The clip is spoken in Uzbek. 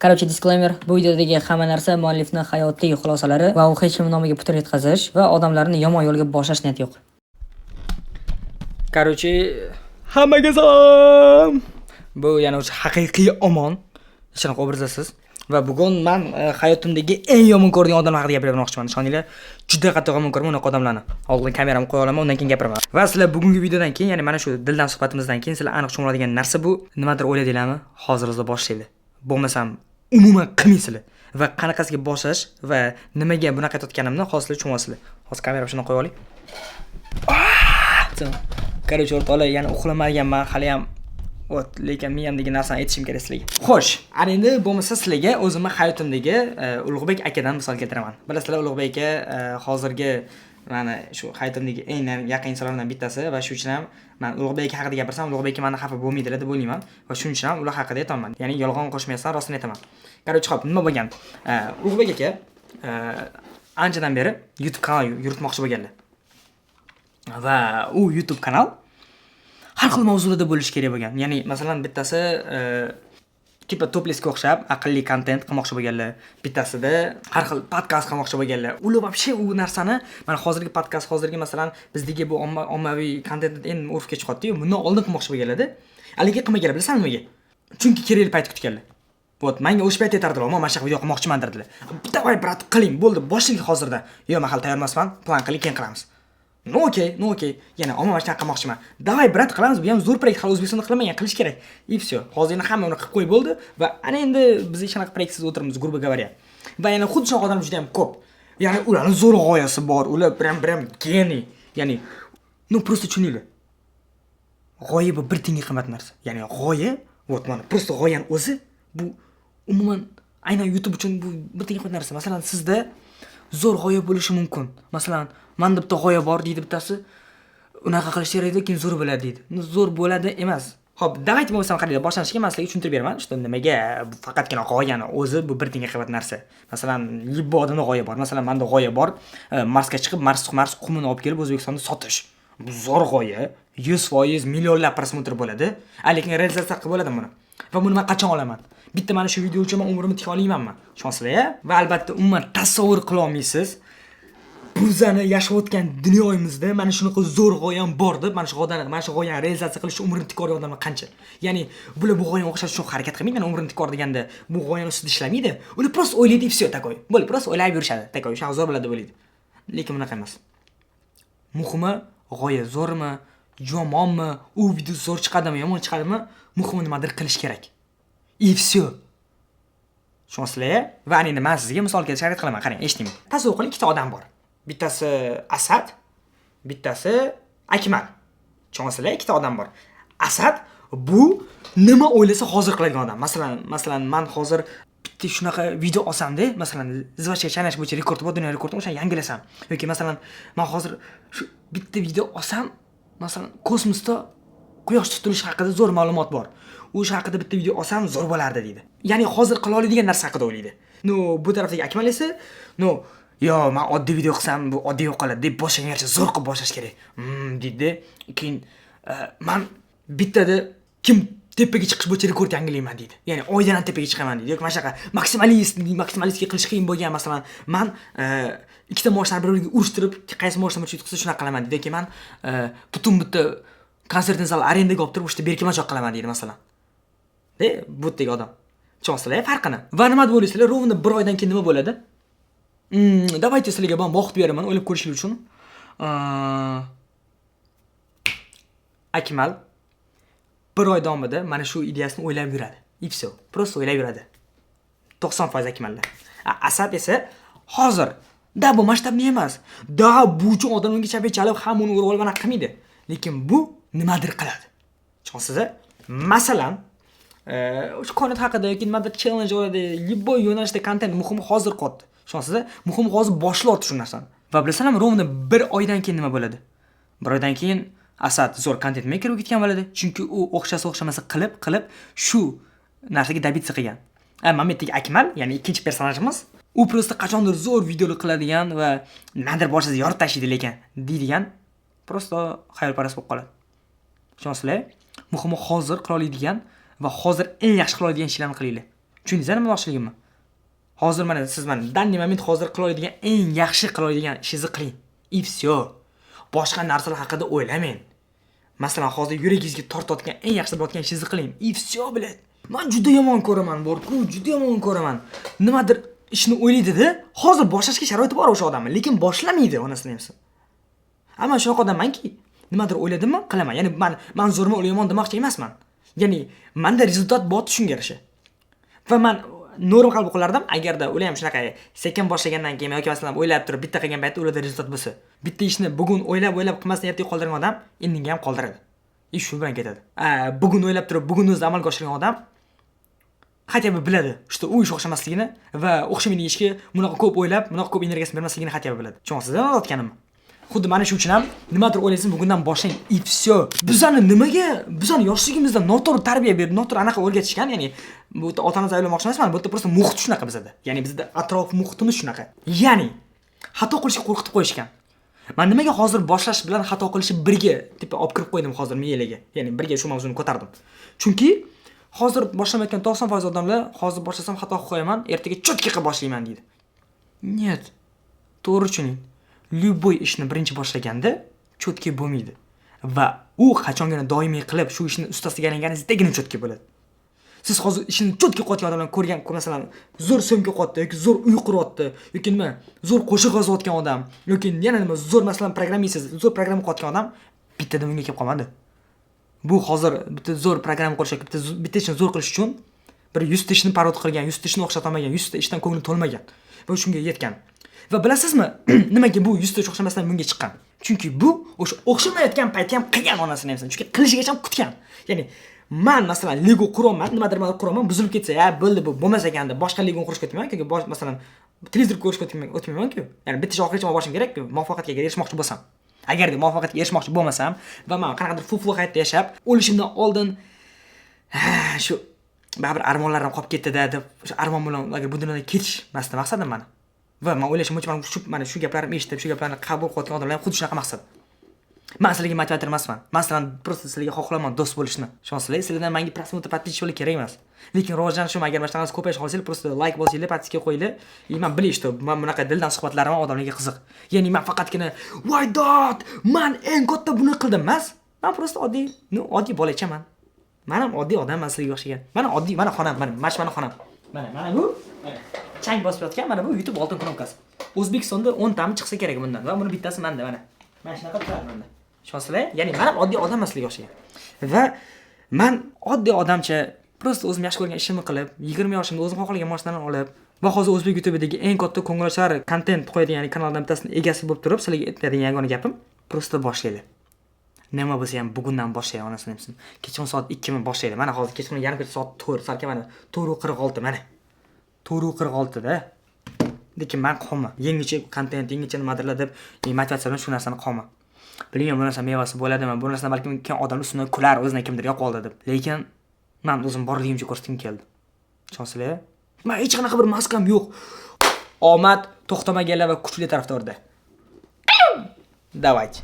Короче, disclaimer. Bu videodagi hamma narsa muallifning hayotiy xulosalari va u hech kim nomiga putur yetkazish va odamlarni yomon yo'lga boshlash niyati yo'q. Короче, hammaga salom. Bu yana o'sha haqiqiy omon. Shunaqa obrazasiz. Va bugun men hayotimdagi eng yomon ko'rgan odamlar haqida gapirmoqchiman. Ishoninglar, juda qattiq yomon ko'raman unaqa odamlarni. Oldin kameramni qo'ya olaman, undan keyin gapiraman. Va sizlar bugungi videodan keyin, ya'ni mana shu dildan suhbatimizdan keyin sizlar aniq tushunadigan narsa bu, nimadir o'yladinglarmi? Hozir o'zi boshlaydi. Bo'lmasam umuman qilmaysizlar va qanaqasiga boshlash va nimaga bunaqa aytayotganimni hozir tushunasizlar. Hozir kamerani shuna qo'yib oling. Короче, o'rtoqlar, yana uxlamaganman, hali ham lekin miyamdagi narsani aytishim kerak sizlarga. Xo'sh, ana endi bo'lmasa sizlarga o'zimning hayotimdagi Ulug'bek akadan misol keltiraman. Bilasizlar, Ulug'bek aka hozirgi mana shu hayotimdagi eng yaqin insonlardan bittasi va shuning uchun ham men Ulug'bek aka haqida gapirsam, Ulug'bek aka meni xafa bo'lmaydilar deb o'ylayman va shuning uchun ham ular haqida aytaman. Ya'ni yolg'on qo'shmaysan, rostini aytaman. Короче, xo'p, nima bo'lgan? Ulug'bek aka anchadan beri YouTube kanal yuritmoqchi bo'lganlar. Va u YouTube kanal har xil mavzularda bo'lishi kerak bo'lgan. Ya'ni, masalan, bittasi tipa toplesga o'xshab aqlli kontent qilmoqchi bo'lganlar. Bittasida har xil podkast qilmoqchi bo'lganlar. Ular вообще u narsani, mana hozirgi podkast, hozirgi masalan bizdagi bu ommaviy kontent endi urfga chiqadi-yu, bundan oldin qilmoqchi bo'lganlar-da. Haligi qilmaganlar, bilasanmi nimaga? Chunki kerakli payt kutganlar. Вот, menga o'sha payt aytardilar, "Men mana shu video qilmoqchiman" dedilar. "Davay, brat, qiling, bo'ldi, boshlang hozirda." "Yo'q, men hali tayyor emasman, plan qiling, keyin qilamiz." No okey. Yana omma mashina qilmoqchiman. Davay, brat, qilamiz. Bu ham zo'r proyekt, hali O'zbekistonda qilmagan, qilish kerak. И всё. Hozir endi hamma uni qilib qo'yib bo'ldi va ana endi biz hech qanaqa proyektsiz o'tiribmiz, грубо говоря. Va yana xuddi shunaqa odamlar juda ham ko'p. Ya'ni ularning zo'r g'oyasi bor, ular prям geniy. Ya'ni, просто tushuninglar. G'oya bu bir tiyinga qimmat narsa. Ya'ni g'oya, вот mana, просто g'oyaning o'zi bu umuman aynan YouTube uchun bu bir tiyinga qimmat narsa. Masalan, sizda zo'r g'oya bo'lishi mumkin. Masalan, menda bitta g'oya bor deydi bittasi. Unaqa qilish kerak edi, keyin zo'r bo'ladi deydi. Zo'r bo'ladi emas. Xo'p, davayt bo'lsam qaranglar, boshlanishga men sizlarga tushuntirib beraman. Что nimaga bu faqatgina g'oyani o'zi bu bir tiyinga qimmat narsa. Masalan, libbo odamda g'oya bor. Masalan, menda g'oya bor. Marsga chiqib, Mars qumini olib kelib O'zbekistonda sotish. Bu zo'r g'oya. 100% millionlab prosmotr bo'ladi. Lekin realizatsiya qilib bo'ladimi buni? Va buni men qachon olaman? Bitta mana shu video uchun men umrimni tik olmaymanmi? Ishonsizlar-a? Va albatta umuman tasavvur qila olmaysiz. Bizani yashayotgan dunyoyimizda mana shunaqa zo'r g'oyam bor deb, mana shu g'oyani realizatsiya qilish umrini tik ko'rgan odamlar qancha? Ya'ni bular bu g'oyani o'xshash uchun harakat qilmaydi, mana umrini tik ko'r deganda bu g'oyani ustida ishlamaydi. Ular просто o'ylaydi, всё takoy. Bo'ldi, просто o'ylab yurishadi, takoy. Shu zo'r bo'ladi deb o'ylaydi. Lekin bunaqa emas. Muhimi g'oya zo'rmi, yomonmi, u video zo'r chiqadimi, yomon chiqadimi, muhimi nimadir qilish kerak. И всё. Tushunasizlar? Va endi men sizga misol keltirib harakat qilaman. Qarang, eshiting. Tasavvur qiling, ikkita odam bor. Bittasi Asad, bittasi Akmal. Tushunasizlar? Ikkita odam bor. Asad bu nima o'ylasa hozir qiladigan odam. Masalan, men hozir bitta shunaqa video olsam-da, masalan, zvachka chaynash bo'yicha rekord bor, dunyo rekordini o'sha yangilasam. Yoki masalan, men hozir shu bitta video olsam, masalan, kosmosda quyosh tutilishi haqida zo'r ma'lumot bor. O'sha haqida bitta video olsam zo'r bo'lardi deydi. Ya'ni hozir qila oladigan narsa haqida o'ylaydi. Bu tarafdagi Akmal esa, yo, men oddiy video qilsam bu oddiy yo'qoladi deb boshlagancha zo'r qilib boshlash kerak. Deydi. Keyin men bittada kim tepaga chiqish bo'yicha rekord yangilayman deydi. Ya'ni oydan tepaga chiqaman deydi. Yoki mana shunaqa maksimalistga qilish qiyin bo'lgan, masalan, men ikkita moshlarni bir-biriga urishtirib, qaysi moshlar uchun yutqizsa shunaqa qilaman deydi. Yoki men butun bitta konsertni zal arendaga olib turib, berkimochoq qilaman deydi, masalan. Bu yerdagi odam. Tushunasizlar farqini? Va nima deb o'ylaysizlar? Rovna 1 oydan keyin nima bo'ladi? Davayte sizlarga men vaqt beraman o'ylab ko'rishingiz uchun. Akmal 1 oy davomida mana shu ideyasini o'ylab yuradi. И всё. Просто o'ylab yuradi. 90% Akmalda. Asad esa hozir bu masshtabni emas. Bu uchun odamlarga chapachalib hammani urib olib anaqa qilmaydi. Lekin bu nimadir qiladi. Tushunasizlar? Masalan, o'sha kontent haqida yoki nimadir challenge bo'ladi, libbo yo'nalishda kontent muhimi hozir qotdi. Tushunasizlar? Muhimi hozir boshlayapti shu narsani. Va bilasizlarmi, rovna 1 oydan keyin nima bo'ladi? 1 oydan keyin Asad zo'r content maker bo'lib ketgan bo'ladi, chunki u o'xshamasa qilib shu narsaga добиться qilgan. Mana bu yerdagi Akmal, ya'ni ikkinchi personajimiz, u просто qachondir zo'r videolar qiladigan va nimadir boshida yorib tashlaydi lekin deydigan просто xayolparast bo'lib qoladi. Tushunasizlar? Muhimi hozir qila oladigan va hozir eng yaxshi qila oladigan ishlarni qilinglar. Tushundingizmi nima demoqchiligimni? Hozir mana siz mana danni moment hozir qila oladigan eng yaxshi qila oladigan ishingizni qiling. И всё. Boshqa narsalar haqida o'ylamang. Masalan, hozir yuragingizga tortayotgan eng yaxshi bo'lgan ishingizni qiling. И всё, bilet. Men juda yomon ko'raman, borku, juda yomon ko'raman. Nimadir ishni o'ylaydi-da, hozir boshlashga sharoiti bor o'sha odamning, lekin boshlamaydi onasini hamsi. Ammo shunaqa odammanki, nimadir o'yladimmi, qilaman. Ya'ni men zo'rman, u yomon demoqchi emasman. Ya'ni menda rezultat bor shunga yarasha. Va men norm qabul qilardim, agarda ular ham shunaqa sekin boshlagandan keyin yoki masalan o'ylab turib bitta qilgan paytda ularda rezultat bo'lsa, bitta ishni bugun o'ylab qilmasdan ertaga qoldirgan odam endinga ham qoldiradi. Ish shu bilan ketadi. Bugun o'ylab turib, bugun o'zida amalga oshirgan odam хотя бы biladi, что u ish o'xshamasligini va o'xshamaydigan ishga bunaqa ko'p o'ylab, bunaqa ko'p energiyasini bermasligini хотя бы biladi. Tushunasizmi aytganimni? Xuddi mana shu uchun ham nimadir o'ylaysiz, bugundan boshlang. И всё. Bizani nimaga? Bizani yoshligimizda noto'g'ri tarbiya berib, noto'g'ri anaqa o'rgatishgan, ya'ni bu ota-onamiz aylamoqchi emasman, bu yerda просто muhit shunaqa bizda. Ya'ni bizda atrof muhitimiz shunaqa. Ya'ni xato qilishga qo'rqitib qo'yishgan. Men nimaga hozir boshlash bilan xato qilishni birga tipa olib kirib qo'ydim hozir miyalarga. Ya'ni birga shu mavzuni ko'tardim. Chunki hozir boshlamayotgan 90% odamlar hozir boshlasam xato qilib qo'yaman, ertaga cho'tka qilib boshlayman deydi. Нет. To'g'ri tushuning. Любой ishni birinchi boshlaganda cho'tka bo'lmaydi. Va u qachongina doimiy qilib shu ishni ustasiga aylanganizdagina cho'tka bo'ladi. Siz hozir ishni cho'tka qilayotgan odamlarni ko'rgan, masalan, zo'r so'mka qotdi yoki zo'r uy quryapti yoki nima, zo'r qo'shiq yozayotgan odam yoki yana nima zo'r masalan programmist, zo'r program qilayotgan odam bittada bunga kelib qolmadi. Bu hozir bitta zo'r program qurish yoki bitta ishni zo'r qilish uchun bir 100 ta ishni parod qilgan, 100 ta ishni o'xshatolmagan, 100 ta ishdan ko'ngli to'lmagan va shunga yetgan. Va bilasizmi, nimaga bu 100 ta ish o'xshamasdan bunga chiqqan? Chunki bu o'sha o'xshamayotgan paytda ham qilgan onasini hamsin. Chunki qilishigacha ham kutgan. Ya'ni men masalan Lego quraman, nimadir quraman, buzilib ketsa, bo'ldi bu bo'lmas ekan deb boshqa Lego qurishga o'tmayman, yoki masalan televizor ko'rishga o'tmayman-ku. Ya'ni bitta ish oxirigacha borishim kerak-ku, muvaffaqiyatga erishmoqchi bo'lsam. Agarda muvaffaqiyatga erishmoqchi bo'lmasam va men qanaqadir fuflu hayotda yashab, o'lishimdan oldin shu baribir armonlarim qolib ketdi-da deb, o'sha armon bilan agar bu dunyodan ketish masdan maqsadim meni. Va men o'ylashim uchun mana shu gaplarimni eshitib, shu gaplarni qabul qilayotgan odamlar ham xuddi shunaqa maqsad. Men sizlarga motivator emasman. Masalan, просто sizlarga xohlaman do'st bo'lishni. Ishonsizlar, sizlardan menga prosmotr подписчик kerak emas. Lekin rivojlanishim agar mana shunaqasi ko'payish qolsanglar, просто like bosinglar, подписка qo'yinglar. Men bilishdi, men bunaqa dildan suhbatlarim odamlarga qiziq. Ya'ni men faqatgina "Voy dod, men eng katta buni qildim" emas. Men просто oddiy bolachaman. Men ham oddiy odamman sizlarga o'xshagan. Mana oddiy, mana xonam, mana xonam. Mana bu chang bosib yotgan, mana bu YouTube oltin knopkasi. O'zbekistonda 10 tami chiqsa kerak bundan. Va buni bittasi menda, mana. Mana shunaqa turadi menda. Ishonsizlar, ya'ni men ham oddiy odam emasligiga o'xshagan. Va men oddiy odamcha просто o'zim yaxshi ko'rgan ishimni qilib, 20 yoshimda o'zim xohlagan mashinani olib, va hozir o'zbek YouTube'dagi eng katta ko'ngilochar kontent qo'yadigan ya'ni kanaldan bittasini egasi bo'lib turib, sizlarga aytadigan yagona gapim, просто boshlaylar. Nima bo'lsa ham bugundan boshlayman onasini hamsin. Kechqurun soat 2 mi boshlaydi. Mana hozir kechqurun yarim kecha soat 4, salkam mana 4:46 mana. 4:46 da. Lekin men qolma. Yangicha kontent, yangicha nimadirlar deb motivatsiya bilan shu narsani qolma. Bilmayman bu narsa mevasi bo'ladimi? Bu narsa balki keyin odam ustidan kular, o'zini kimdir yo'q oldi deb. Lekin men o'zim borligimcha ko'rsatgim keldi. Ishonsizlar? Men hech qanaqa bir maskam yo'q. Omad to'xtamaganlar va kuchli tarafdorda. Давайте.